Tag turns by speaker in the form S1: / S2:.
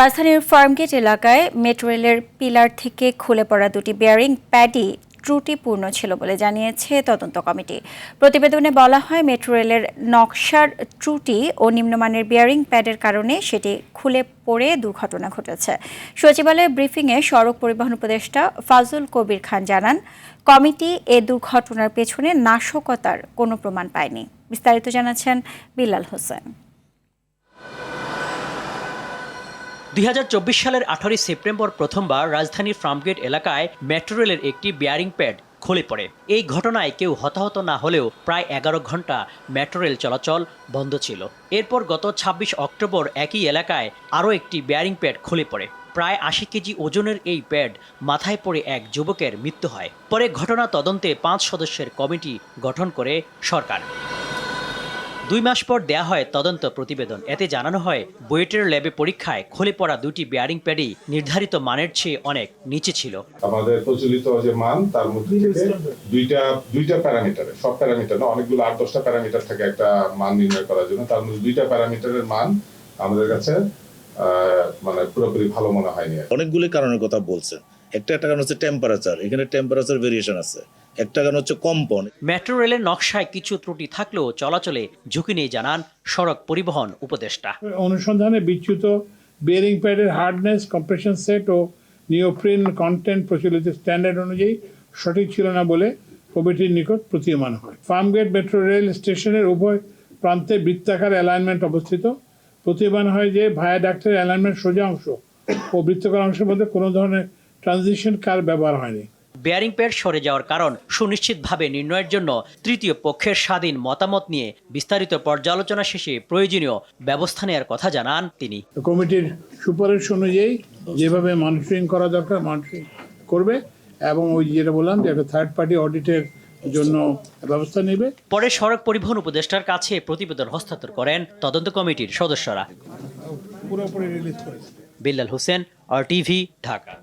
S1: রাজধানীর ফার্মগেট এলাকায় মেট্রো রেলের পিলার থেকে খুলে পড়া দুটি বেয়ারিং প্যাডই ত্রুটিপূর্ণ ছিল বলে জানিয়েছে তদন্ত কমিটি। প্রতিবেদনে বলা হয়, মেট্রো রেলের নকশার ত্রুটি ও নিম্নমানের বেয়ারিং প্যাডের কারণে সেটি খুলে পড়ে দুর্ঘটনা ঘটেছে। সচিবালয়ে ব্রিফিংয়ে সড়ক পরিবহন উপদেষ্টা ফাজুল কবির খান জানান, কমিটি এ দুর্ঘটনার পেছনে নাশকতার কোনো প্রমাণ পায়নি। বিস্তারিত জানাচ্ছেন বিল্লাল হোসেন।
S2: 2024 সালের 18 সেপ্টেম্বর প্রথমবার রাজধানীর ফার্মগেট এলাকায় মেট্রো রেলের একটি বেয়ারিং প্যাড খুলে পড়ে। এই ঘটনায় কেউ হতাহত না হলেও প্রায় 11 ঘন্টা মেট্রো রেল চলাচল বন্ধ ছিল। এরপর গত 26 অক্টোবর একই এলাকায় আরও একটি বেয়ারিং প্যাড খুলে পড়ে। প্রায় 80 কেজি ওজনের এই প্যাড মাথায় পড়ে এক যুবকের মৃত্যু হয়। পরে ঘটনা তদন্তে 5 সদস্যের কমিটি গঠন করে সরকার। 2 মাস পর দেয়া হয় তদন্ত প্রতিবেদন। এতে জানানো হয়, বুয়েটের ল্যাবে পরীক্ষায় খুলে পড়া দুটি বেয়ারিং প্যাডই নির্ধারিত মানের চেয়ে অনেক নিচে ছিল।
S3: আমাদের প্রচলিত যে মান তার মধ্যে থেকে দুইটা প্যারামিটারে, সব প্যারামিটার না, অনেকগুলো 8-10টা প্যারামিটার থাকে একটা মান নির্ণয় করার জন্য। তার মধ্যে দুইটা প্যারামিটারের মান আমাদের কাছে মানে পুরোপুরি ভালো মনে হয়নি।
S4: অনেকগুলি কারণের কথা বলছে। একটা কারণ হচ্ছে টেম্পারেচার, এখানে টেম্পারেচার ভেরিয়েশন আছে। একটা কারণ হচ্ছে কম্পন।
S2: মেট্রো রেলের নকশায় কিছু ত্রুটি থাকলেও চলাচলে ঝুঁকি নিয়ে জানান সড়ক পরিবহন উপদেষ্টা।
S5: অনুসন্ধানে বিচ্যুত বেয়ারিং প্যাডের হার্ডনেস, কম্প্রেশন সেট ও নিওপ্রিন কন্টেন্ট প্রচলিত স্ট্যান্ডার্ড অনুযায়ী সঠিক ছিল না বলে কমিটির নিকট প্রতীয়মান হয়। ফার্মগেট মেট্রো রেল স্টেশনের উভয় প্রান্তে বৃত্তাকার অ্যালাইনমেন্ট অবস্থিত। প্রতীয়মান হয় যে ভায়াডাক্টের অ্যালাইনমেন্ট সোজা অংশ ও বৃত্তাকার অংশের মধ্যে কোনো ধরনের ট্রানজিশন কার ব্যবহার হয়নি।
S2: বেয়ারিং প্যাড সরে যাওয়ার কারণ সুনিশ্চিতভাবে নির্ণয়ের জন্য তৃতীয় পক্ষের স্বাধীন মতামত নিয়ে বিস্তারিত পর্যালোচনা শেষে প্রয়োজনীয় ব্যবস্থা নেওয়ার কথা জানান তিনি।
S5: কমিটির সুপারিশ অনুযায়ী যেভাবে মনিটরিং করা দরকার মনিটরিং করবে এবং ওই যেটা বললাম যে একটা থার্ড পার্টি অডিটের জন্য ব্যবস্থা নেবে।
S2: পরে সড়ক পরিবহন উপদেষ্টার কাছে প্রতিবেদন হস্তান্তর করেন তদন্ত কমিটির সদস্যরা।
S5: পুরোপুরি রিলিজ করেছে।
S2: বিল্লাল হোসেন, RTV, ঢাকা।